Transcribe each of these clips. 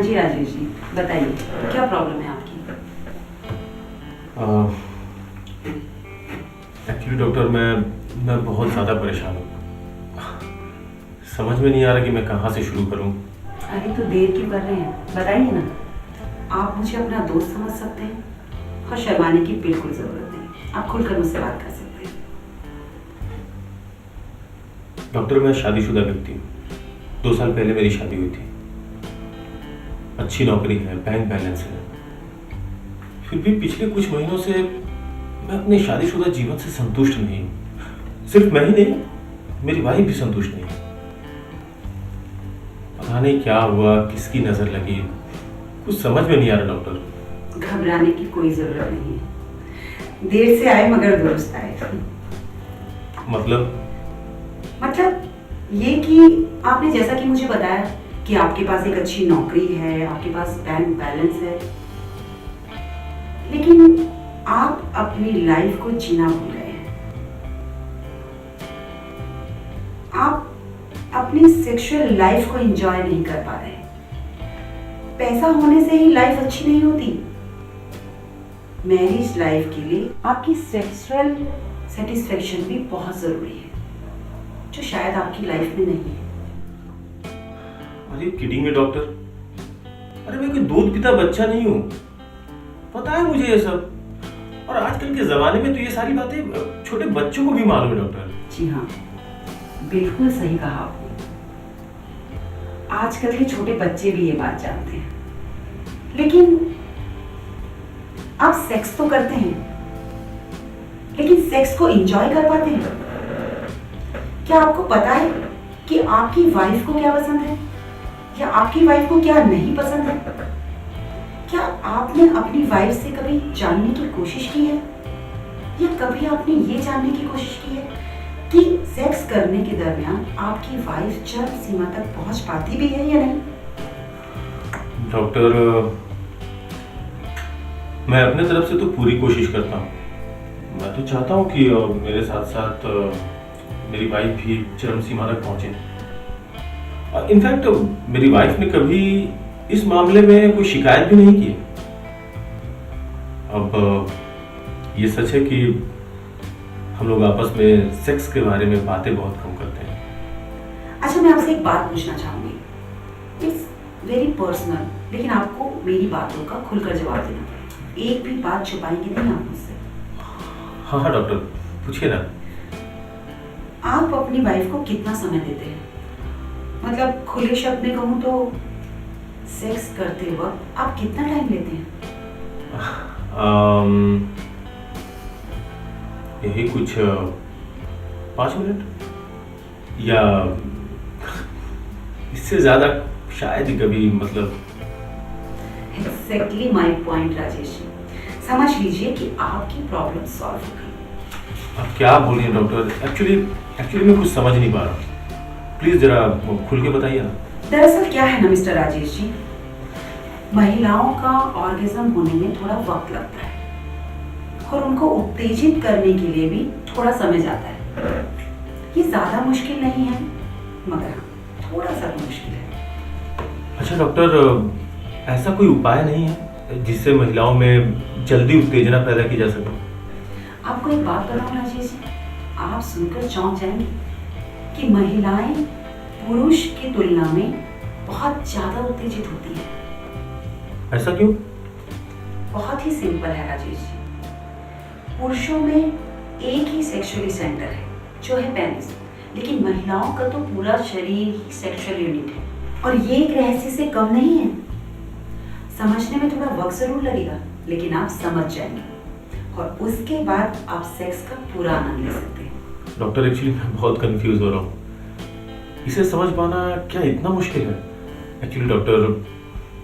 जी राजेश जी, बताइए क्या प्रॉब्लम है आपकी? एक्चुअली डॉक्टर मैं बहुत ज़्यादा परेशान हूँ। समझ में नहीं आ रहा कि मैं कहाँ से शुरू करूँ। अरे तो देर क्यों कर रहे हैं, बताइए ना। आप मुझे अपना दोस्त समझ सकते हैं और शर्माने की बिल्कुल ज़रूरत नहीं, आप खुलकर मुझसे बात कर सकते हैं। डॉक्टर मैं शादीशुदा व्यक्ति हूँ। 2 साल पहले मेरी शादी हुई थी। अच्छी नौकरी है, बैंक बैलेंस है। फिर भी पिछले कुछ महीनों से मैं अपने शादीशुदा जीवन से संतुष्ट नहीं हूँ। सिर्फ मैं ही नहीं, मेरी वाइफ भी संतुष्ट नहीं है। पता नहीं क्या हुआ, किसकी नजर लगी, कुछ समझ में नहीं आ रहा डॉक्टर। घबराने की कोई ज़रूरत नहीं है, देर से आए मगर दुरुस्त आए। मतलब ये कि आपने जैसा कि मुझे बताया कि आपके पास एक अच्छी नौकरी है, आपके पास बैंक बैलेंस है, लेकिन आप अपनी लाइफ को जीना भूल गए हैं। आप अपनी सेक्सुअल लाइफ को एंजॉय नहीं कर पा रहे। पैसा होने से ही लाइफ अच्छी नहीं होती। मैरिज लाइफ के लिए आपकी सेक्सुअल सेटिस्फेक्शन भी बहुत जरूरी है, जो शायद आपकी लाइफ में नहीं है। अरे किडिंग में डॉक्टर, अरे मैं कोई दूध पीता बच्चा नहीं हूँ, पता है मुझे ये सब। और आजकल के जमाने में तो ये सारी बातें छोटे बच्चों को भी मालूम है डॉक्टर। जी हाँ, बिल्कुल सही कहा आपने। आजकल के छोटे बच्चे भी ये बात जानते हैं, लेकिन आप सेक्स तो करते हैं, लेकिन सेक्स को एंजॉय कर पाते हैं? क्या आपको पता है कि आपकी वाइफ को क्या पसंद है या आपकी वाइफ को क्या नहीं पसंद है? क्या आपने अपनी वाइफ से कभी जानने की कोशिश की है, या कभी आपने ये जानने की कोशिश की है कि सेक्स करने के दरमियान आपकी वाइफ चरम सीमा तक पहुंच पाती भी है या नहीं? डॉक्टर मैं अपने तरफ से तो पूरी कोशिश करता हूँ। मैं तो चाहता हूँ कि मेरे साथ साथ मेरी वाइफ भी चरम सीमा तक पहुंचे। इनफैक्ट मेरी वाइफ ने कभी इस मामले में कोई शिकायत भी नहीं की। अब ये सच है कि हम लोग आपस में सेक्स के बारे में बातें बहुत कम करते हैं। अच्छा, मैं आपसे एक बात पूछना चाहूंगी। इट्स वेरी पर्सनल, लेकिन आपको मेरी बातों का खुलकर जवाब देना पड़ेगा। एक भी बात छुपाएंगे नहीं आप मुझसे। हाँ हाँ डॉक्टर, पूछिए ना। आप अपनी वाइफ को कितना समय देते हैं? मतलब खुले शब्द में कहूँ तो सेक्स करते वक्त आप कितना टाइम लेते हैं? यही कुछ 5 मिनट या इससे ज्यादा शायद ही कभी। मतलब exactly my point Rajesh ji. समझ लीजिए कि आपकी प्रॉब्लम सॉल्व हो गई। आप क्या बोल रही हैं डॉक्टर? एक्चुअली मैं कुछ समझ नहीं पा रहा। प्लीज जरा खुल के बताइए ना। दरअसल क्या है ना मिस्टर राजेश जी, महिलाओं का ऑर्गेज्म होने में थोड़ा वक्त लगता है और उनको उत्तेजित करने के लिए भी थोड़ा समय जाता है। ये ज्यादा मुश्किल नहीं है, मगर थोड़ा सा मुश्किल है। अच्छा डॉक्टर, ऐसा कोई उपाय नहीं है जिससे महिलाओं में जल्दी उत्तेजना पैदा की जा सके? आपको एक बात बताऊं राजेश जी, आप सुनकर चौंक जाएंगे कि महिलाएं पुरुष की तुलना में बहुत ज्यादा उत्तेजित होती है। ऐसा क्यों? बहुत ही सिंपल है राजेश जी। पुरुषों में एक ही सेक्सुअली सेंटर है जो है पेनिस, लेकिन महिलाओं का तो पूरा शरीर ही सेक्सुअल यूनिट है। और ये एक रहस्य से कम नहीं है। समझने में थोड़ा वक्त जरूर लगेगा, लेकिन आप समझ जाएंगे और उसके बाद आप सेक्स का पूरा आनंद ले सकते हैं। डॉक्टर एक्चुअली मैं बहुत कंफ्यूज हो रहा हूँ। इसे समझ पाना क्या इतना मुश्किल है? एक्चुअली डॉक्टर,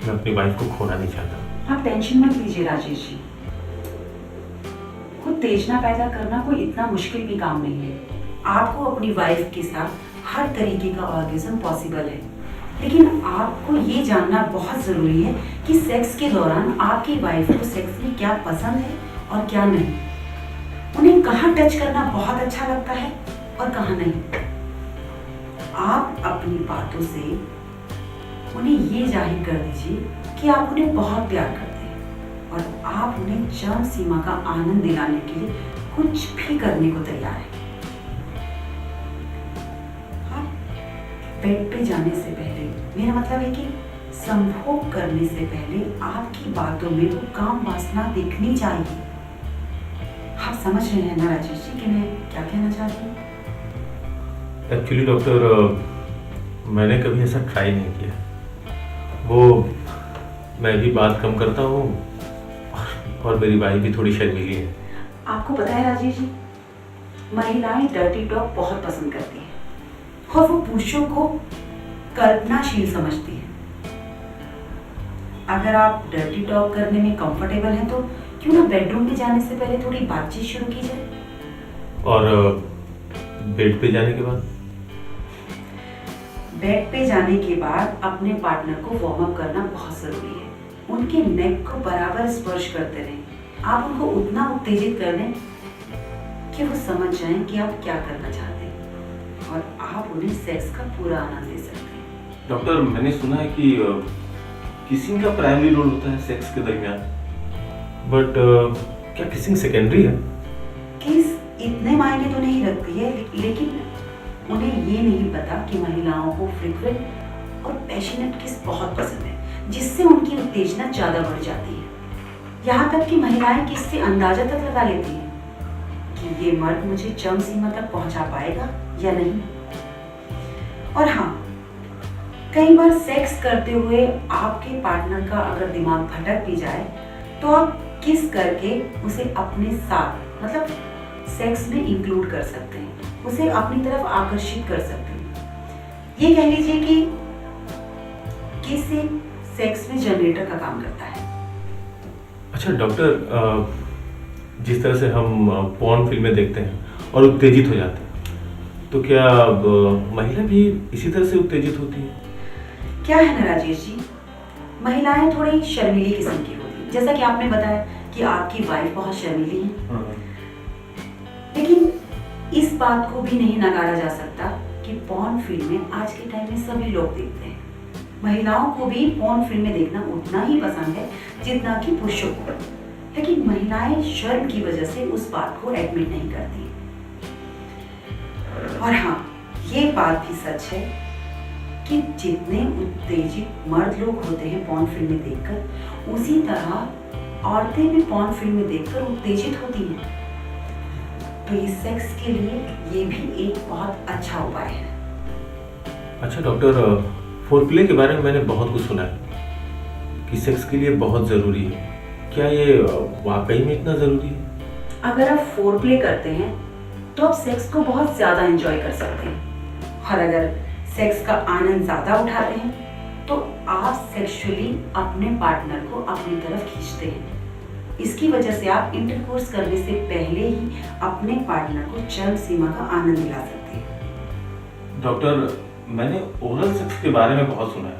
मैं अपनी वाइफ को खोना नहीं चाहता। आप टेंशन मत लीजिए राजेश जी। उत्तेजना पैदा करना कोई इतना मुश्किल भी काम नहीं है। आपको अपनी वाइफ के साथ हर तरीके का ऑर्गेज्म पॉसिबल है, लेकिन आपको ये जानना बहुत जरूरी है कि सेक्स के दौरान आपकी वाइफ को सेक्स में क्या पसंद है और क्या नहीं। उन्हें कहाँ टच करना बहुत अच्छा लगता है और कहाँ नहीं। आप अपनी बातों से उन्हें ये जाहिर कर दीजिए कि आप उन्हें बहुत प्यार करते हैं और आप उन्हें चरम सीमा का आनंद दिलाने के लिए कुछ भी करने को तैयार हैं। आप बेड पे जाने से पहले, मेरा मतलब है कि संभोग करने से पहले आपकी बातों में वो काम वासना दिखनी चाहिए। आप समझ रहे हैं ना राजेश जी कि मैं क्या कहना चाहती हूँ? एक्चुअली डॉक्टर, मैंने कभी ऐसा ट्राई नहीं किया। वो मैं भी बात कम करता हूँ और मेरी वाइफ भी थोड़ी शर्मीली है। आपको पता है राजेश जी, महिलाएं डर्टी टॉक बहुत पसंद करती हैं और वो पुरुषों को कल्पनाशील समझती हैं। अगर आप डर्टी टॉक करने में कंफर्टेबल हैं तो क्यों ना बेडरूम में जाने से पहले थोड़ी बातचीत शुरू की जाए। और बेड पे जाने के बाद? बेड पे जाने के बाद अपने पार्टनर को वार्म अप करना बहुत जरूरी है। उनके नेक को बराबर स्पर्श करते रहें। आप उनको उतना उत्तेजित कर दें कि वो समझ जाएं कि आप क्या करना चाहते हैं और आप उन्हें सेक्स का पूरा आनंद दे सकते हैं। डॉक्टर, मैंने सुना है कि किसिंग का प्राइमरी रोल होता है सेक्स के दरमियान, बट क्या किसिंग सेकेंडरी है? किस इतने मायने तो नहीं रखती है, लेकिन उन्हें ये नहीं पता कि महिलाओं को फ्रीक्वेंट और पैशनेट किस बहुत पसंद है, जिससे उनकी उत्तेजना ज्यादा बढ़ जाती है। यहाँ तक कि महिलाएं किससे अंदाजा तक लगा लेती हैं कि ये मर्द मुझे चरम सीमा तक पहुंचा पाएगा या नहीं। और हाँ, कई बार सेक्स करते हुए आपके पार्टनर का अगर दिमाग भटक भी जाए तो आप किस करके उसे अपने साथ, मतलब सेक्स में इंक्लूड कर सकते हैं, उसे अपनी तरफ आकर्षित कर सकते हैं। ये कह लीजिए कि किस एक सेक्स में जनरेटर का काम करता है। अच्छा डॉक्टर, जिस तरह से हम पॉर्न फिल्में देखते हैं और उत्तेजित हो जाते हैं, तो क्या महिला भी इसी तरह से उत्तेजित होती है? क्या है ना राजेश जी, महिलाएं थोड़ी शर्मीली किस्म की होती हैं, जैसा कि आपने बताया कि आपकी वाइफ बहुत शर्मीली है। लेकिन इस बात को भी नहीं नकारा जा सकता कि पॉर्न फिल्में आज के टाइम में सभी लोग देखते हैं। महिलाओं को भी पॉर्न फिल्में देखना उतना ही पसंद है जितना कि पुरुषों को, लेकिन महिलाएं शर्म की वजह से उस बात को एडमिट नहीं करती। और हाँ, ये बात भी सच है कि जितने उत्तेजित मर्द लोग होते हैं पॉर्न फिल्में देखकर, उसी तरह औरतें भी पॉर्न फिल्में देखकर उत्तेजित होती हैं। तो ये सेक्स के लिए ये भी एक बहुत अच्छा उपाय है। अच्छा डॉक्टर, फोरप्ले के बारे में मैंने बहुत कुछ सुना है कि सेक्स के लिए बहुत ज़रूरी है। क्या ये वाकई में इतना ज़रूरी है? अगर आप फोरप्ले करते हैं तो आप सेक्स को बहुत ज़्यादा एंजॉय कर सकते हैं, और अगर सेक्स का आनंद ज़्यादा उठाते हैं तो आप सेक्सुअली अपने पार्टनर को अपनी तरफ खींचते हैं। इसकी वजह से आप इंटरकोर्स करने से पहले ही अपने पार्टनर को चरम सीमा का आनंद दिला सकते हैं। डॉक्टर, मैंने ओरल सेक्स के बारे में बहुत सुना है।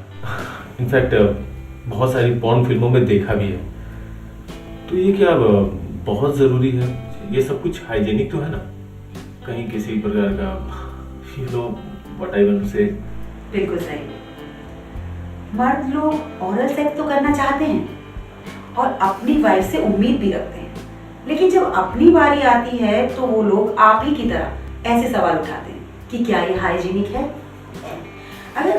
इनफैक्ट बहुत सारी पॉर्न फिल्मों में देखा भी है। तो ये क्या बहुत ज़रूरी है? ये सब कुछ हाइजेनिक तो है ना? कहीं किसी प्रकार का व्हाटएवर से? बिल्कुल सही। मर्द लोग ओरल सेक्स तो करना चाहते हैं और अपनी वाइफ से उम्मीद भी रखते हैं, लेकिन जब अपनी बारी आती है तो वो लोग आप ही की तरह ऐसे सवाल उठाते हैं कि क्या ये हाइजीनिक है। अगर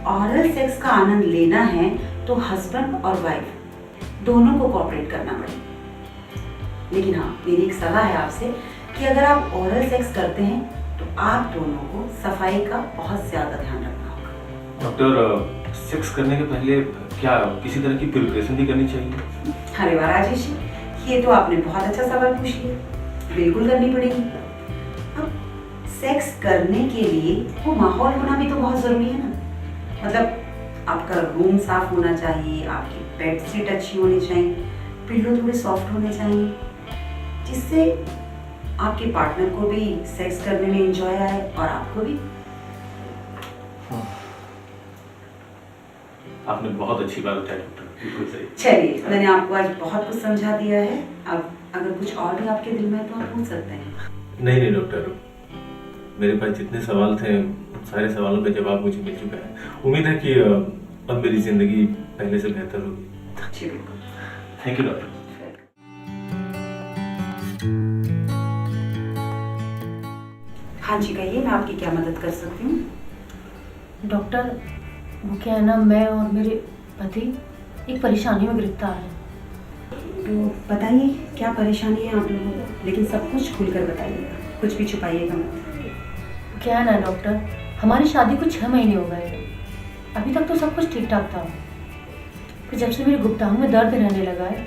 ओरल सेक्स का आनंद लेना है तो हस्बैंड और वाइफ दोनों को कोऑपरेट करना पड़ेगा। लेकिन हाँ, मेरी एक सलाह है आपसे कि अगर आप ओरल सेक्स करते हैं तो आप दोनों को सफाई का बहुत ज्यादा ध्यान रखना होगा। डॉक्टर, सेक्स करने के पहले क्या किसी तरह की प्रिपरेशन भी करनी चाहिए? अरे वाह राजेश जी, ये तो आपने बहुत अच्छा सवाल पूछ लिया। बिल्कुल करनी पड़ेगी। अब सेक्स करने के लिए वो माहौल होना भी तो बहुत जरूरी है ना। मतलब आपका रूम साफ होना चाहिए, आपकी बेड शीट अच्छी होनी चाहिए, पिल्लो थोड़े सॉफ्ट होने चाहिए, जिससे आपके पार्टनर को भी सेक्स करने में एंजॉय आए और आपको भी। आपने बहुत अच्छी बात बताई डॉक्टर, बिल्कुल सही। चलिए, मैंने आपको आज बहुत कुछ समझा दिया है। अब अगर कुछ और भी आपके दिल में है तो आप पूछ सकते हैं। नहीं डॉक्टर, मेरे पास जितने सवाल थे सारे सवालों का जवाब मुझे मिल चुका है। उम्मीद है कि अब मेरी जिंदगी पहले से बेहतर होगी। जी बिल्कुल। Thank you doctor. हाँ जी कहिए, मैं आपकी क्या मदद कर सकती हूँ? डॉक्टर, वो क्या है ना, मैं और मेरे पति एक परेशानी में गिरफ्तार हैं। तो बताइए क्या परेशानी है आप लोगों को, लेकिन सब कुछ खुलकर बताइएगा, कुछ भी छुपाइएगा मत। क्या है ना डॉक्टर, हमारी शादी को 6 महीने हो गए। अभी तक तो सब कुछ ठीक ठाक था, फिर जब से मेरे गुप्तांग में दर्द रहने लगा है,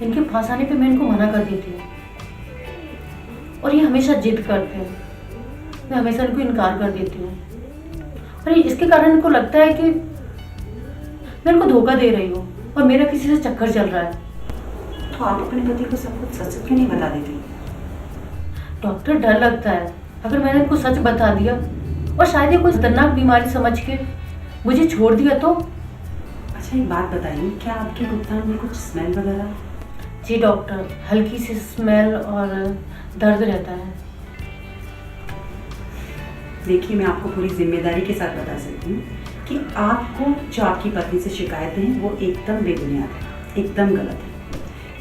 इनके फंसाने पे मैं इनको मना कर देती हूँ और ये हमेशा जिद करते हैं। मैं हमेशा इनको इनकार कर देती हूँ और इसके कारण इनको लगता है कि मैं इनको धोखा दे रही हूँ और मेरा किसी से चक्कर चल रहा है। तो आप अपने पति को सब कुछ सच सच क्यों नहीं बता देती? डॉक्टर, डर लगता है अगर मैंने इनको सच बता दिया और शायद ये कोई खतरनाक बीमारी समझ के मुझे छोड़ दिया तो। अच्छा एक बात बताइए, क्या आपके गुप्तांग में कुछ स्मेल वगैरह? जी डॉक्टर, हल्की सी स्मेल और दर्द रहता है। देखिए मैं आपको पूरी जिम्मेदारी के साथ बता सकती हूँ कि आपको जो आपकी पत्नी से शिकायतें हैं वो एकदम बेबुनियाद है, एकदम गलत है।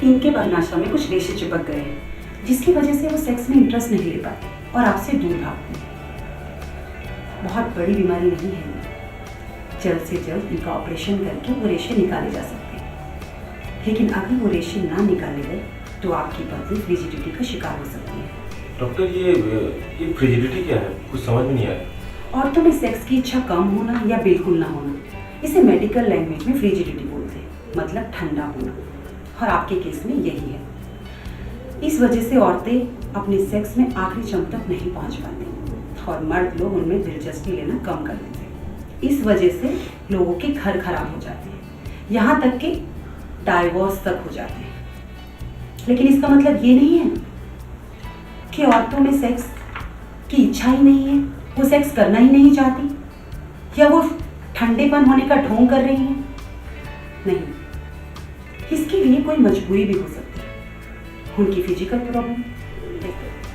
इनके वर्णाश्रम में कुछ रेशे चिपक गए हैं जिसकी वजह से वो सेक्स में इंटरेस्ट नहीं ले पाते और आपसे दूर भागते हैं। बहुत बड़ी बीमारी नहीं है, जल्द से जल्द इनका ऑपरेशन करके वो रेशे निकाले जा सकते हैं, लेकिन अगर वो रेशे ना निकाले गए तो आपकी पत्नी फ्रिजिडिटी का शिकार हो सकती है। डॉक्टर ये फ्रिजिडिटी क्या है, कुछ समझ में नहीं आया। औरतों में सेक्स की इच्छा कम होना या बिल्कुल ना होना, इसे मेडिकल लैंग्वेज में फ्रिजिडिटी बोलते हैं, मतलब ठंडा होना, और आपके केस में यही है। इस वजह से औरतें अपने सेक्स में आखिरी चम तक नहीं पहुंच पाती और मर्द लोग उनमें दिलचस्पी लेना कम कर देते हैं। इस वजह से लोगों के घर खराब हो जाते हैं, यहाँ तक कि डाइवोर्स तक हो जाते हैं। लेकिन इसका मतलब ये नहीं है कि औरतों में सेक्स की इच्छा ही नहीं है, वो सेक्स करना ही नहीं चाहती या वो ठंडेपन होने का ढोंग कर रही हैं। नहीं, इसके लिए कोई मजबूरी भी हो सकती है, उनकी फिजिकल प्रॉब्लम,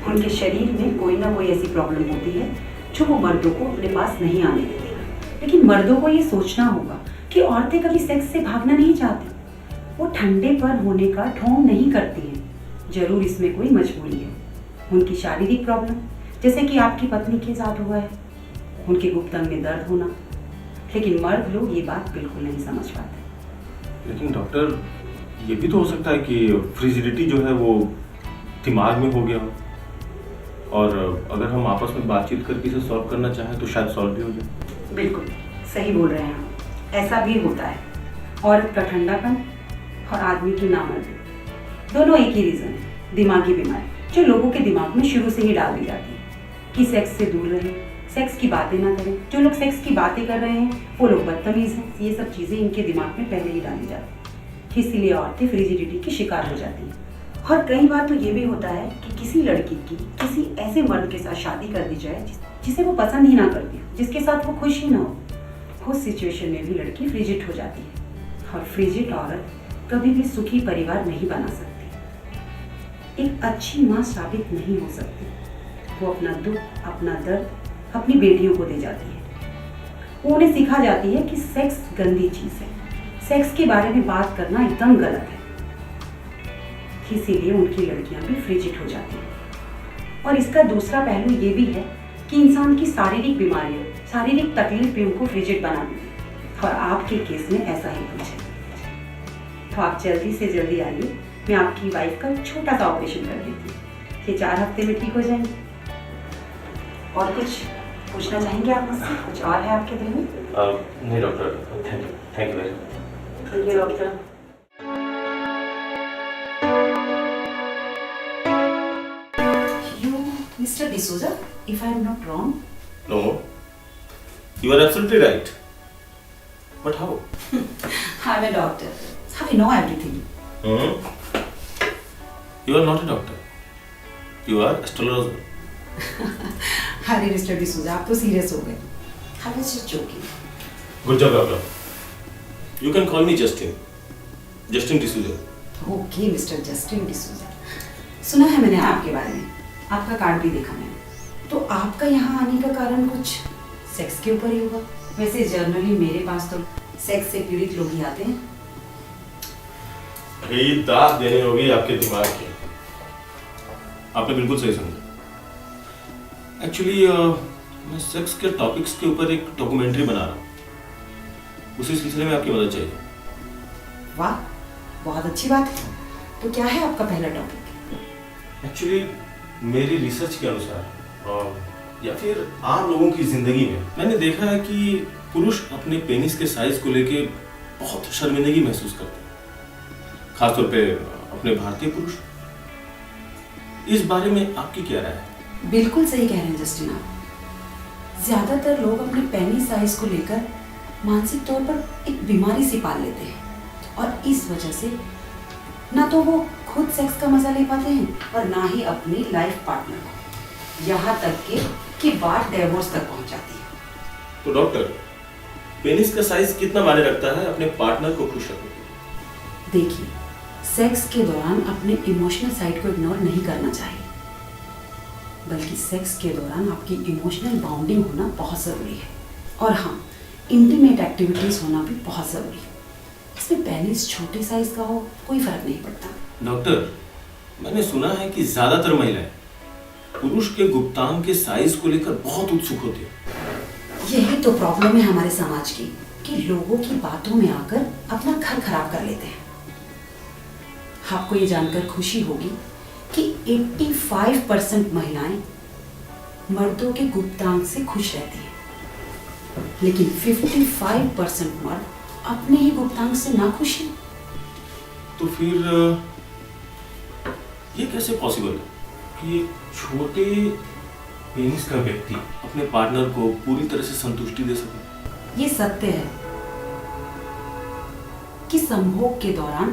उनके शरीर में कोई ना कोई ऐसी प्रॉब्लम होती है जो वो मर्दों को अपने पास नहीं आने देती। लेकिन मर्दों को ये सोचना होगा कि औरतें कभी सेक्स से भागना नहीं चाहती, वो ठंडेपन होने का ढोंग नहीं करती हैं। जरूर इसमें कोई मजबूरी है, उनकी शारीरिक प्रॉब्लम, जैसे कि आपकी पत्नी के साथ हुआ है, उनके गुप्तांग में दर्द होना। लेकिन मर्द लोग ये बात बिल्कुल नहीं समझ पाते। लेकिन डॉक्टर, ये भी तो हो सकता है कि फ्रिजिडिटी जो है वो दिमाग में हो गया हो, और अगर हम आपस में बातचीत करके इसे सॉल्व करना चाहें तो शायद सॉल्व भी हो जाए। बिल्कुल सही बोल रहे हैं आप, ऐसा भी होता है। औरत का ठंडापन और आदमी की नामर्दी, दोनों एक ही रीज़न है, दिमागी बीमारी, जो लोगों के दिमाग में शुरू से ही डाल दी जाती है कि सेक्स से दूर रहें, सेक्स की बातें ना करें। जो लोग सेक्स की बातें कर रहे हैं वो लोग बदतमीज़ हैं। ये सब चीज़ें इनके दिमाग में पहले ही डाली जाती हैं, इसीलिए औरतें फ्रिजिडिटी की शिकार हो जाती हैं। और कई बार तो ये भी होता है कि किसी लड़की की किसी ऐसे मर्द के साथ शादी कर दी जाए जिसे वो पसंद ही ना करती हो, जिसके साथ वो खुश ही ना हो। उस सिचुएशन में भी लड़की फ्रिजिड हो जाती है, और फ्रिजिड औरत कभी भी सुखी परिवार नहीं बना सकती, एक अच्छी माँ साबित नहीं हो सकती। वो अपना दुख, अपना दर्द अपनी बेटियों को दे जाती है। वो उन्हें सिखा जाती है कि सेक्स गंदी चीज़ है, सेक्स के बारे में बात करना एकदम गलत है। इसीलिए उनकी लड़कियां भी फ्रिजिड हो जाती हैं। और इसका दूसरा पहलू ये भी है कि इंसान की शारीरिक बीमारियां, शारीरिक तकलीफ भी उनको फ्रिजिड बना देती है, और आपके केस में ऐसा ही कुछ है। तो आप जल्दी से जल्दी आइए, मैं आपकी वाइफ का छोटा सा ऑपरेशन कर देती हूँ, ये 4 हफ्ते में ठीक हो जाएंगे। और कुछ पूछना चाहेंगे आप मुझसे? कुछ और है आपके दिल में? नहीं doctor, thank you very much. ठीक है doctor. Mr. D'Souza, if I am not wrong. No, you are absolutely right. But how? I'm a doctor. So I know everything. You are not a doctor. You are astrologer. अरे mister D'Souza, आप तो serious हो गए। I was just joking. Good job, doctor. You can call me Justin. Justin D'Souza. Okay, mister Justin D'Souza. सुना है मैंने आपके बारे में, आपका कार्ड भी देखा मैंने। तो आपका यहाँ आने का कारण कुछ सेक्स के ऊपर ही होगा। वैसे जनरली मेरे पास तो सेक्स से पीड़ित लोग ही आते हैं। यही दाद देनी होगी आपके दिमाग की। आपने बिल्कुल सही समझा। एक्चुअली मैं सेक्स के टॉपिक्स के ऊपर एक डॉक्यूमेंट्री बना रहा हूँ, उसी सिलसिले में आपकी मदद चाहिए। वाह, बहुत अच्छी बात है। तो क्या है आपका पहला टॉपिक? एक्चुअली मेरी रिसर्च के अनुसार या फिर आम लोगों की जिंदगी में मैंने देखा है कि पुरुष अपने पेनिस के साइज को लेके बहुत शर्मिंदगी महसूस करते हैं, खासतौर पे अपने भारतीय पुरुष। इस बारे में आपकी क्या राय है? बिल्कुल सही कह रहे हैं जस्टिन आप। ज्यादातर लोग अपने पेनिस साइज को लेकर मानसिक तौर पर एक बीमारी सी पाल लेते हैं और इस वजह से ना तो वो खुद सेक्स का मजा ले पाते हैं और ना ही अपनी लाइफ पार्टनर को, यहाँ तक कि बात डिवोर्स तक पहुंच जाती है। तो डॉक्टर, पेनिस का साइज कितना मायने रखता है अपने पार्टनर को खुश रखने के लिए? देखिए, सेक्स के दौरान अपने इमोशनल साइड को इग्नोर नहीं करना चाहिए, बल्कि सेक्स के दौरान आपकी इमोशनल बाउंडिंग होना बहुत ज़रूरी है। और हाँ, इंटीमेट एक्टिविटीज़ होना भी बहुत ज़रूरी है। इसमें पेनिस छोटे साइज का हो कोई फर्क नहीं पड़ता। डॉक्टर, मैंने सुना है कि ज्यादातर महिलाएं पुरुष के गुप्तांग के साइज को लेकर बहुत उत्सुक होती है। यही तो प्रॉब्लम है हमारे समाज की कि लोगों की बातों में आकर अपना घर खराब कर लेते हैं। आपको ये जानकर खुशी होगी कि 85% महिलाएं मर्दों के गुप्तांग से खुश रहती हैं, लेकिन 55% मर्द अपने ही गुप्तांग से नाखुश हैं। तो फिर ये कैसे पॉसिबल है कि एक छोटे पेनिस का व्यक्ति अपने पार्टनर को पूरी तरह से संतुष्टि दे सके? ये सत्य है कि संभोग के दौरान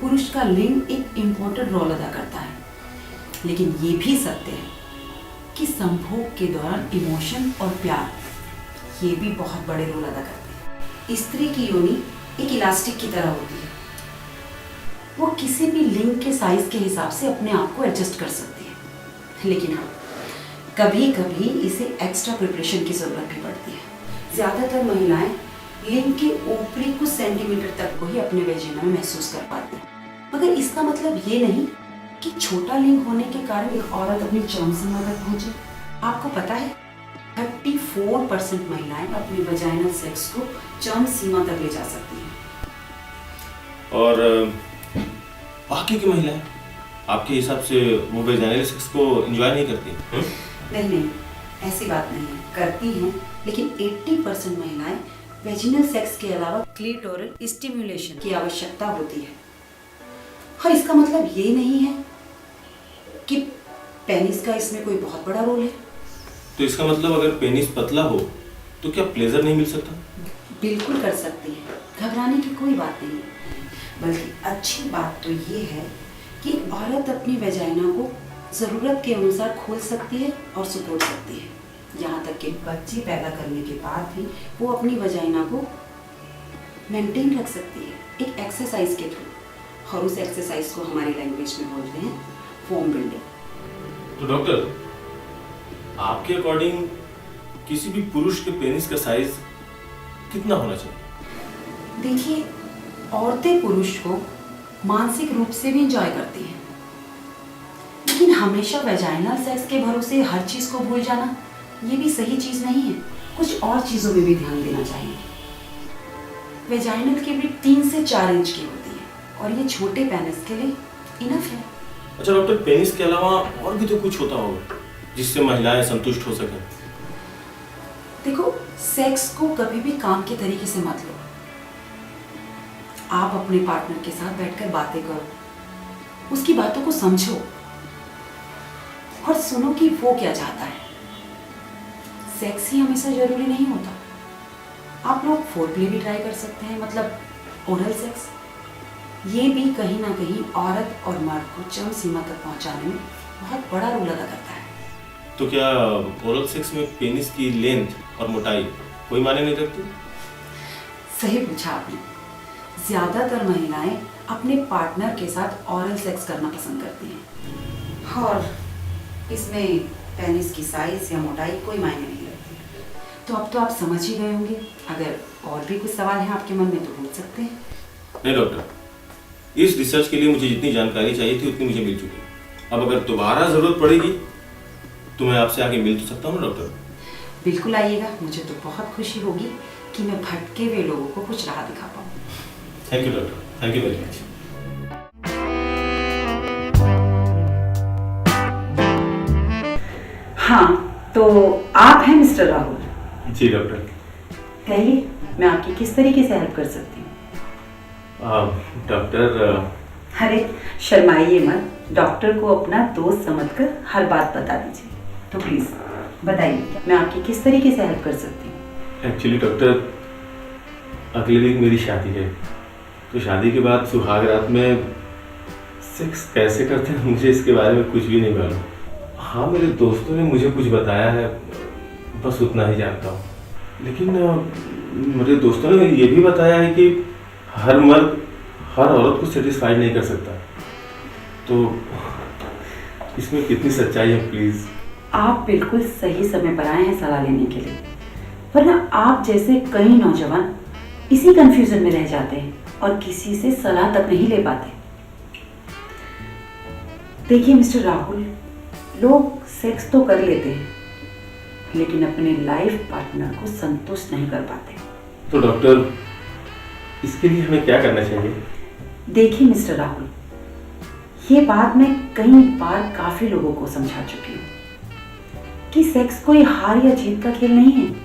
पुरुष का लिंग एक इम्पोर्टेंट रोल अदा करता है, लेकिन ये भी सत्य है कि संभोग के दौरान इमोशन और प्यार ये भी बहुत बड़े रोल अदा करते हैं। स्त्री की योनि एक इलास्टिक की तरह होती है, वो किसी भी लिंग के साइज के हिसाब से अपने आप को एडजस्ट कर सकती है, लेकिन हाँ, कभी कभी इसे एक्स्ट्रा प्रिपरेशन की जरूरत भी पड़ती है। ज्यादातर महिलाएं लिंग के ऊपरी कुछ सेंटीमीटर तक को ही अपने वेजिना में महसूस कर पाती हैं, मगर इसका मतलब ये नहीं कि छोटा लिंग होने के कारण एक औरत अपनी चरम सीमा तक पहुंचे। आपको पता है 34% महिलाएं अपनी वजाइनल सेक्स को चरम सीमा तक ले जा सकती हैं। और बाकी की महिलाएं आपके हिसाब से वो वेजाइनल सेक्स को एंजॉय नहीं करती? नहीं, ऐसी बात नहीं है, करती हैं, लेकिन 80% महिलाएं वेजिनल सेक्स के अलावा क्लिटोरल स्टिमुलेशन की आवश्यकता होती है। और इसका मतलब ये नहीं है कि पेनिस का इसमें कोई बहुत बड़ा रोल है। तो इसका मतलब अगर पेनिस पतला हो तो क्या प्लेजर नहीं मिल सकता? बिल्कुल कर सकती है, घबराने की कोई बात नहीं, बल्कि अच्छी बात तो ये है कि औरत अपनी वेजाइना को ज़रूरत के अनुसार खोल सकती है और सिकोड़ सकती है, यहाँ तक कि बच्चे पैदा करने के बाद भी वो अपनी वजाइना को मेंटेन रख सकती है एक एक्सरसाइज के थ्रू, और उस एक्सरसाइज को हमारी लैंग्वेज में बोलते हैं फोम बिल्डिंग। तो डॉक्टर, आपके अकॉर्डिंग किसी भी पुरुष के पेनिस का साइज कितना होना चाहिए? देखिए, औरतें पुरुष को मानसिक रूप से भी एंजॉय करती हैं, लेकिन हमेशा वेजाइनल सेक्स के भरोसे हर चीज़ को भूल जाना ये भी सही चीज़ नहीं है। कुछ और चीज़ों में भी ध्यान देना चाहिए। वेजाइनल की भी 3 से 4 इंच की होती है और ये छोटे पेनिस के लिए इनफ है। अच्छा डॉक्टर, पेनिस के अलावा और भी तो कुछ होता होगा जिससे महिलाएं संतुष्ट हो सकें? देखो, सेक्स को कभी भी काम के तरीके से मत लो। आप अपने पार्टनर के साथ बैठकर बातें करो, उसकी बातों को समझो और सुनो कि वो क्या चाहता है। सेक्स ही हमेशा जरूरी नहीं होता। आप लोग फोरप्ले भी ट्राई कर सकते हैं, मतलब ओरल सेक्स। ये भी कहीं ना कहीं औरत और मर्द को चरम सीमा तक पहुंचाने में बहुत बड़ा रोल अदा करता है। तो क्या ओरल सेक्स में पेनिस की लेंथ और मोटाई कोई मायने नहीं रखती? सही पूछा आपने। ज्यादातर महिलाएं अपने पार्टनर के साथ ओरल सेक्स करना पसंद करती हैं और इसमें पेनिस की साइज या मोटाई कोई मायने नहीं रखती। तो अब तो आप समझ ही गए होंगे। अगर और भी कुछ सवाल हैं आपके मन में तो पूछ सकते हैं। नहीं डॉक्टर, इस रिसर्च के लिए मुझे जितनी जानकारी चाहिए थी उतनी मुझे मिल चुकी है। अब अगर दोबारा ज़रूरत पड़ेगी तो मैं आपसे आके मिल तो सकता हूँ ना डॉक्टर? बिल्कुल आइएगा, मुझे तो बहुत खुशी होगी कि मैं भटके हुए लोगों को कुछ राह दिखा पाऊँ। Thank you doctor, thank you very much. हाँ, तो आप हैं मिस्टर राहुल? जी डॉक्टर। कहिए, मैं आपकी किस तरीके से हेल्प कर सकती हूँ? डॉक्टर अरे शर्माइए मत, डॉक्टर को अपना दोस्त समझकर हर बात बता दीजिए। तो प्लीज बताइए, मैं आपकी किस तरीके से हेल्प कर सकती हूँ? एक्चुअली डॉक्टर, अगले वीक मेरी शादी है, तो शादी के बाद सुहाग रात में सेक्स कैसे करते हैं मुझे इसके बारे में कुछ भी नहीं मालूम। हाँ, मेरे दोस्तों ने मुझे कुछ बताया है, बस उतना ही जानता हूँ। लेकिन मेरे दोस्तों ने ये भी बताया है कि हर मर्द हर औरत को सेटिस्फाइड नहीं कर सकता। तो इसमें कितनी सच्चाई है प्लीज़? आप बिल्कुल सही समय पर आए हैं सलाह लेने के लिए, वरना आप जैसे कई नौजवान इसी कंफ्यूजन में रह जाते हैं और किसी से सलाह तक नहीं ले पाते। देखिए मिस्टर राहुल, लोग सेक्स तो कर लेते हैं लेकिन अपने लाइफ पार्टनर को संतुष्ट नहीं कर पाते। तो डॉक्टर, इसके लिए हमें क्या करना चाहिए? देखिए मिस्टर राहुल, ये बात मैं कई बार काफी लोगों को समझा चुकी हूँ कि सेक्स कोई हार या जीत का खेल नहीं है।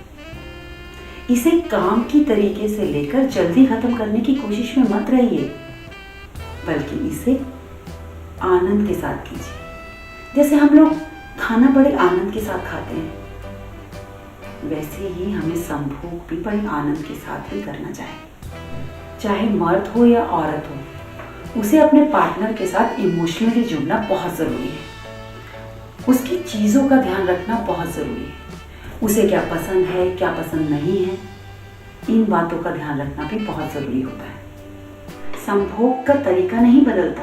इसे काम की तरीके से लेकर जल्दी खत्म करने की कोशिश में मत रहिए, बल्कि इसे आनंद के साथ कीजिए। जैसे हम लोग खाना बड़े आनंद के साथ खाते हैं, वैसे ही हमें संभोग भी बड़े आनंद के साथ ही करना चाहिए। चाहे मर्द हो या औरत हो, उसे अपने पार्टनर के साथ इमोशनली जुड़ना बहुत ज़रूरी है। उसकी चीज़ों का ध्यान रखना बहुत ज़रूरी है। उसे क्या पसंद है, क्या पसंद नहीं है, इन बातों का ध्यान रखना भी बहुत ज़रूरी होता है। संभोग का तरीका नहीं बदलता,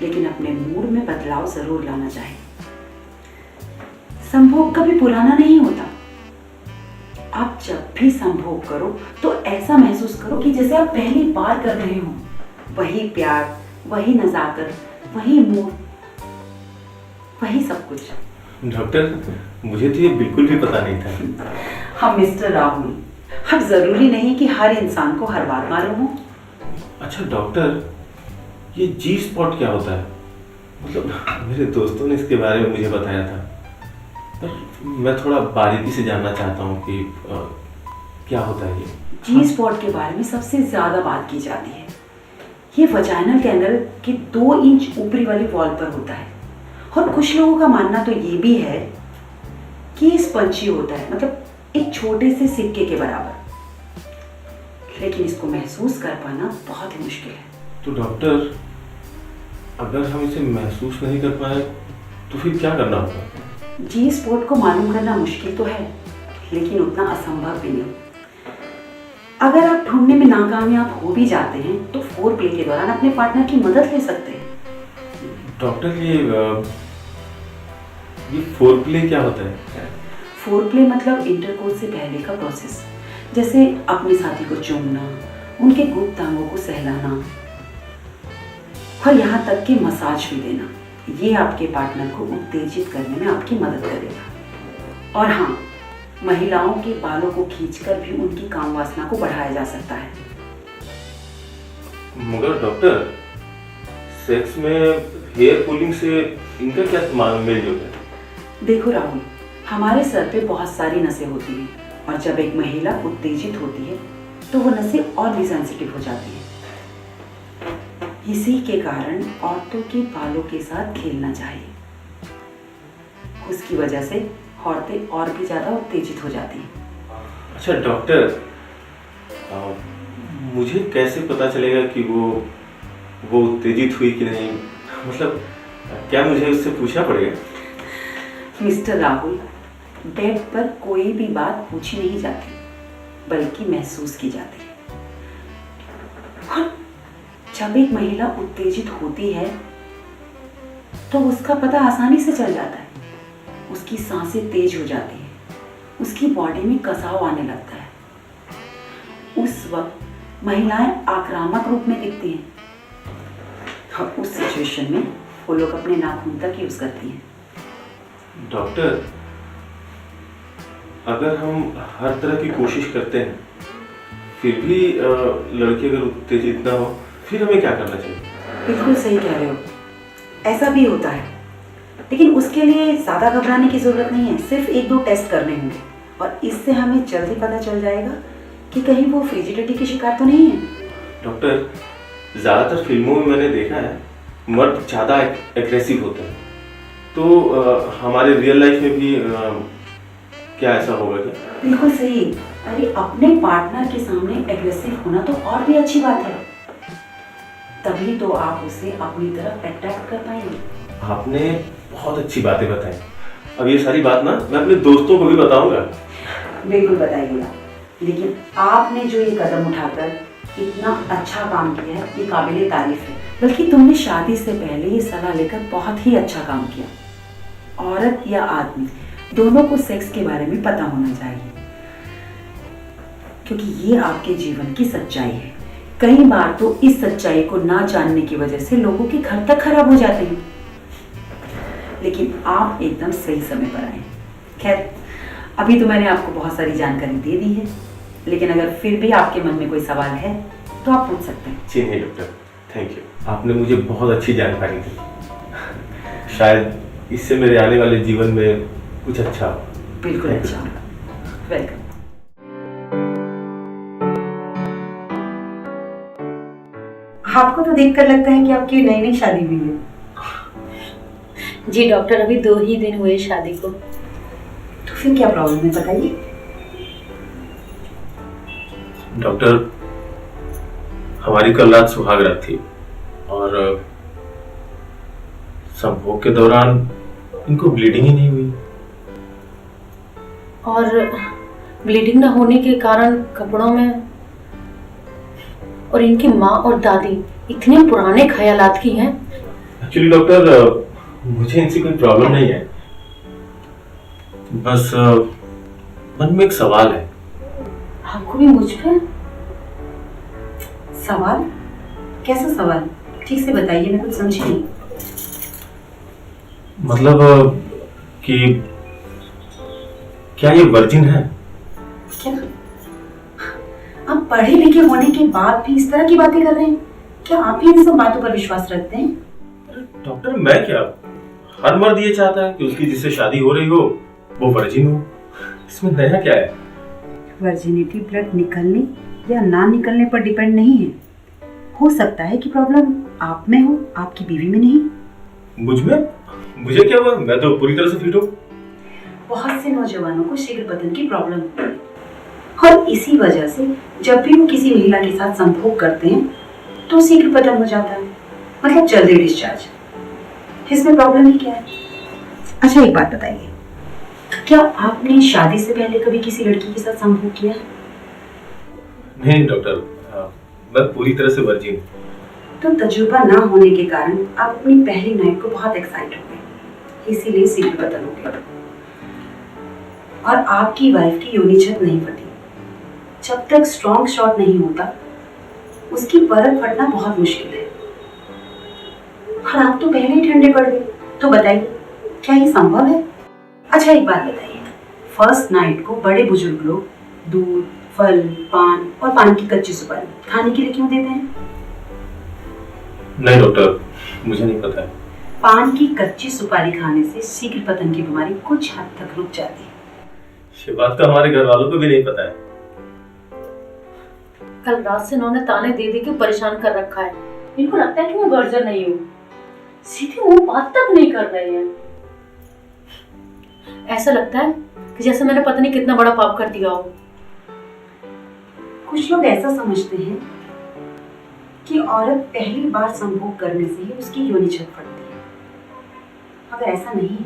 लेकिन अपने मूड में बदलाव ज़रूर लाना चाहिए। संभोग कभी पुराना नहीं होता। आप जब भी संभोग करो तो ऐसा महसूस करो कि जैसे आप पहली बार कर रहे हो। वही प्यार, वही नज़ाकत, वही मूड, वही सब कुछ। डॉक्टर, मुझे तो ये बिल्कुल भी पता नहीं था। हाँ मिस्टर राहुल, अब जरूरी नहीं कि हर इंसान को हर बात मालूम हो। अच्छा डॉक्टर, ये जी स्पॉट क्या होता है? मतलब मेरे दोस्तों ने इसके बारे में मुझे बताया था, पर मैं थोड़ा बारीकी से जानना चाहता हूँ कि क्या होता है ये जी स्पॉट के बारे में सबसे ज्यादा बात की जाती है। ये वजाइनल कैनल के 2 इंच ऊपरी वाली वॉल पर होता है, और कुछ लोगों का मानना तो ये भी है कि ये स्पंजी होता है, मतलब एक छोटे से सिक्के के बराबर। लेकिन इसको महसूस कर पाना बहुत ही मुश्किल है। तो डॉक्टर, अगर हम इसे महसूस नहीं कर पाए तो फिर क्या करना होगा? जी स्पॉट को मालूम करना मुश्किल तो है, लेकिन उतना असंभव भी नहीं। अगर आप ढूंढने में नाकामयाब हो भी जाते हैं तो फोर प्ले के दौरान अपने पार्टनर की मदद ले सकते हैं। डॉक्टर, ये फोर प्ले क्या होता है? फोर प्ले मतलब इंटरकोर्स से पहले का प्रोसेस, जैसे अपने साथी को चूमना, उनके गुप्त अंगों को सहलाना और यहाँ तक कि मसाज भी देना। ये आपके पार्टनर को उत्तेजित करने में आपकी मदद करेगा। और हाँ, महिलाओं के बालों को खींचकर भी उनकी काम वासना को बढ़ाया जा सकता है। मगर डॉक्टर, सेक्स में हेयर पुलिंग से इनका क्या मेल जोल है? देखो राहुल, हमारे सर पे बहुत सारी नसें होती हैं, और जब एक महिला उत्तेजित होती है तो वो नसें और भी सेंसिटिव हो जाती हैं। इसी के कारण औरतों के बालों के साथ खेलना चाहिए। उसकी वजह से औरतें और भी ज्यादा उत्तेजित हो जाती हैं। अच्छा डॉक्टर, मुझे कैसे पता चलेगा कि वो उत्तेजित हुई कि नहीं? मतलब क्या मुझे उससे पूछना पड़ेगा? मिस्टर राहुल, बेड पर कोई भी बात पूछी नहीं जाती, बल्कि महसूस की जाती है। और जब एक महिला उत्तेजित होती है तो उसका पता आसानी से चल जाता है। उसकी सांसें तेज हो जाती हैं, उसकी बॉडी में कसाव आने लगता है। उस वक्त महिलाएं आक्रामक रूप में दिखती हैं और उस सिचुएशन में वो लोग अपने नाखून तक यूज करती हैं। डॉक्टर, अगर हम हर तरह की कोशिश करते हैं फिर भी लड़की अगर उत्तेजित ना हो, फिर हमें क्या करना चाहिए? बिल्कुल सही कह रहे हो, ऐसा भी होता है, लेकिन उसके लिए ज़्यादा घबराने की ज़रूरत नहीं है। सिर्फ 1-2 टेस्ट करने होंगे और इससे हमें जल्दी पता चल जाएगा कि कहीं वो फ्रिजिडिटी की शिकार तो नहीं है। डॉक्टर, ज़्यादातर फिल्मों में मैंने देखा है मर्द ज़्यादा एग्रेसिव होते हैं, तो हमारे रियल लाइफ में भी क्या ऐसा होगा क्या? बिल्कुल सही। अरे अपने पार्टनर के सामने एग्रेसिव होना तो और भी अच्छी बात है, तभी तो आप उसे अपनी तरफ अट्रैक्ट कर पाएंगे। आपने बहुत अच्छी बातें बताई। अब ये सारी बात ना मैं अपने दोस्तों को भी बताऊंगा। बिल्कुल बताइएगा, लेकिन आपने जो ये कदम उठाकर इतना अच्छा काम किया है, ये काबिले तारीफ है। बल्कि तुमने शादी से पहले ये सलाह लेकर बहुत ही अच्छा काम किया। औरत या आदमी दोनों को सेक्स के बारे में पता होना चाहिए, क्योंकि ये आपके जीवन की सच्चाई है। कई बार तो इस सच्चाई को ना जानने की वजह से लोगों के घर तक खराब हो जाते हैं, लेकिन आप एकदम सही समय पर आए। खैर, अभी तो मैंने आपको बहुत सारी जानकारी दे दी है, लेकिन अगर फिर भी आपके मन में कोई सवाल है तो आप पूछ सकते हैं। जी नहीं डॉक्टर, थैंक यू, आपने मुझे बहुत अच्छी जानकारी दी। शायद इससे मेरे आने वाले जीवन में कुछ अच्छा हो। बिल्कुल अच्छा होगा। वेलकम। आपको तो देखकर लगता है कि आपकी नई नई शादी हुई है। जी डॉक्टर, अभी 2 ही दिन हुए शादी को। तो फिर क्या प्रॉब्लम है, बताइए। डॉक्टर, हमारी कल रात सुहाग रात थी और संभोग के दौरान इनको ब्लीडिंग ही नहीं हुई। और ब्लीडिंग ना होने के कारण कपड़ों में, और इनकी माँ और दादी इतने पुराने ख्यालात की हैं। एक्चुअली डॉक्टर, मुझे इनसे कोई प्रॉब्लम नहीं है, बस मन में एक सवाल है। आपको भी मुझ पे सवाल? कैसा सवाल? ठीक से बताइए, मैं कुछ समझी नहीं। मतलब कि क्या ये वर्जिन है? क्या आप पढ़े लिखे होने के बाद भी इस तरह की बातें कर रहे हैं? क्या आप भी इन सब बातों पर विश्वास रखते हैं? डॉक्टर, मैं क्या, हर मर्द ये चाहता है कि उसकी जिससे शादी हो रही हो वो वर्जिन हो। इसमें नया क्या है? वर्जिनिटी ब्लड निकलने या ना निकलने पर डिपेंड नहीं है। हो सकता है कि प्रॉब्लम आप में हो, आपकी बीवी में नहीं। मुझ में? मुझे क्या हुआ? मैं तो पूरी तरह से फिट हूँ। बहुत से नौजवानों को शीघ्र पतन की प्रॉब्लम होती है और इसी वजह से जब भी वो किसी महिला के साथ संभोग करते हैं तो शीघ्र पतन हो जाता है, मतलब जल्दी डिस्चार्ज। इसमें प्रॉब्लम ही क्या है? अच्छा, एक बात बताइए, क्या आपने शादी से पहले कभी किसी लड़की के साथ संभोग किया है? नहीं डॉक्टर, मैं पूरी तरह से वर्जिन हूँ। तो तजुर्बा ना होने के कारण आप अपनी पहली नाइट को बहुत एक्साइट हो गए, इसीलिए शीघ्र पतन हो गया और आपकी वाइफ की योनि छत नहीं फटी। जब तक स्ट्रॉन्ग शॉट नहीं होता उसकी परत फटना बहुत मुश्किल है। और आप तो पहले ही ठंडे पड़ गए, तो बताइए क्या ये संभव है? अच्छा, एक बात बताइए, फर्स्ट नाइट को बड़े बुजुर्ग लोग दूध, फल, पान और पान की कच्ची सुपारी खाने के लिए क्यों देते हैं? नहीं डॉक्टर, मुझे नहीं पता है। पान की कच्ची सुपारी खाने से शीघ्र पतन की बीमारी कुछ हद तक रुक जाती है। ये बात तो हमारे घर वालों को भी नहीं पता है। कल रात से इन्होंने ताने दे दे के परेशान कर रखा है। इनको लगता है कि मैं वर्जन नहीं हूँ, सीधे वो बात तक नहीं कर रहे हैं। ऐसा लगता है कि जैसे मैंने पता नहीं कितना बड़ा पाप कर दिया हो। कुछ लोग ऐसा समझते हैं कि औरत पहली बार संभोग करने से ही उसकी योनि छत फटती है, मगर ऐसा नहीं है।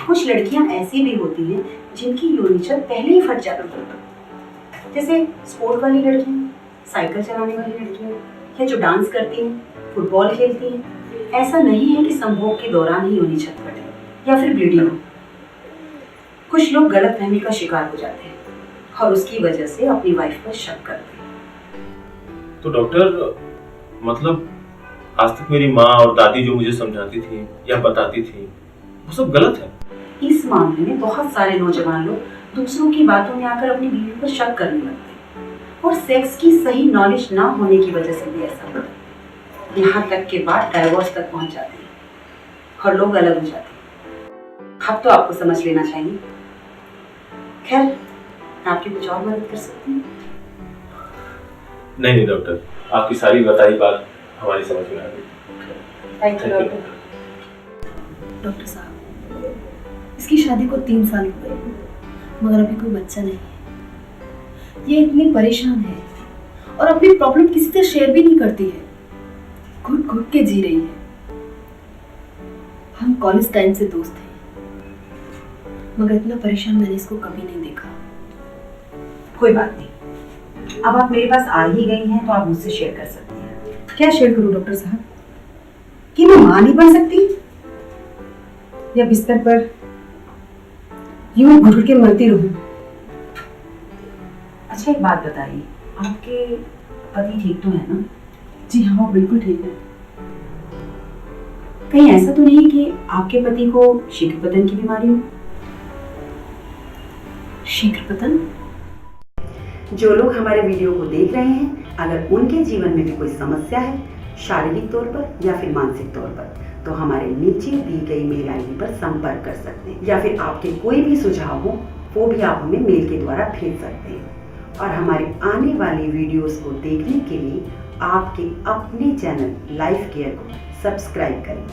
कुछ लड़कियां ऐसी भी होती हैं जिनकी योनि छत पहले ही फट जाती है, जैसे स्पोर्ट वाली लड़कियां, साइकिल चलाने वाली लड़कियां, या जो डांस करती हैं, फुटबॉल खेलती हैं। ऐसा नहीं है कि संभोग के दौरान ही योनि छत फटे या फिर ब्लीडिंग हो। कुछ लोग गलतफहमी का शिकार हो जाते हैं और उसकी वजह से अपनी वाइफ पर शक करते हैं। तो डॉक्टर, मतलब आज तक मेरी माँ और दादी जो मुझे समझाती थी या बताती थी वो सब गलत है। इस मामले में बहुत सारे नौजवान लोग दूसरों की बातों में आकर अपनी बीवी पर शक करने लगते हैं और सेक्स की सही नॉलेज ना होने की वजह से भी ऐसा होता है। यहाँ तक के बाद डाइवोर्स तक पहुंच जाते हैं और लोग अलग हो जाते हैं। अब तो आपको समझ लेना चाहिए। खैर, मैं आपकी कुछ और मदद कर सकती हूँ? नहीं डॉक्टर, आपकी सारी बताई बात हमारी समझ में आ गई। Thank you doctor. डॉक्टर साहब, इसकी शादी को 3 साल हो गए मगर अभी कोई बच्चा नहीं है। ये इतनी परेशान है और अपनी प्रॉब्लम किसी से शेयर भी नहीं करती है, घुट घुट के जी रही है। हम कॉलेज टाइम से दोस्त हैं मगर इतना परेशान मैंने इसको कभी नहीं देखा। कोई बात नहीं, अब आप मेरे पास आ ही गई हैं तो आप मुझसे शेयर कर सकती हैं। क्या शेयर करूं डॉक्टर साहब? कि मैं मां नहीं बन सकती या बिस्तर पर यूं घुट के मरती रहूं? अच्छा, एक बात बताइए, आपके पति ठीक तो है ना? जी हाँ, वो बिल्कुल ठीक है। कहीं ऐसा तो नहीं कि आपके पति को शीघ्रपतन की बीमारी हो? शीघ्रपतन? जो लोग हमारे वीडियो को देख रहे हैं, अगर उनके जीवन में भी कोई समस्या है, शारीरिक तौर पर या फिर मानसिक तौर पर, तो हमारे नीचे दी गई मेल आईडी पर संपर्क कर सकते हैं। या फिर आपके कोई भी सुझाव हो वो भी आप हमें मेल के द्वारा भेज सकते हैं। और हमारे आने वाली वीडियोस को देखने के लिए आपके अपने चैनल लाइफ केयर को सब्सक्राइब करें।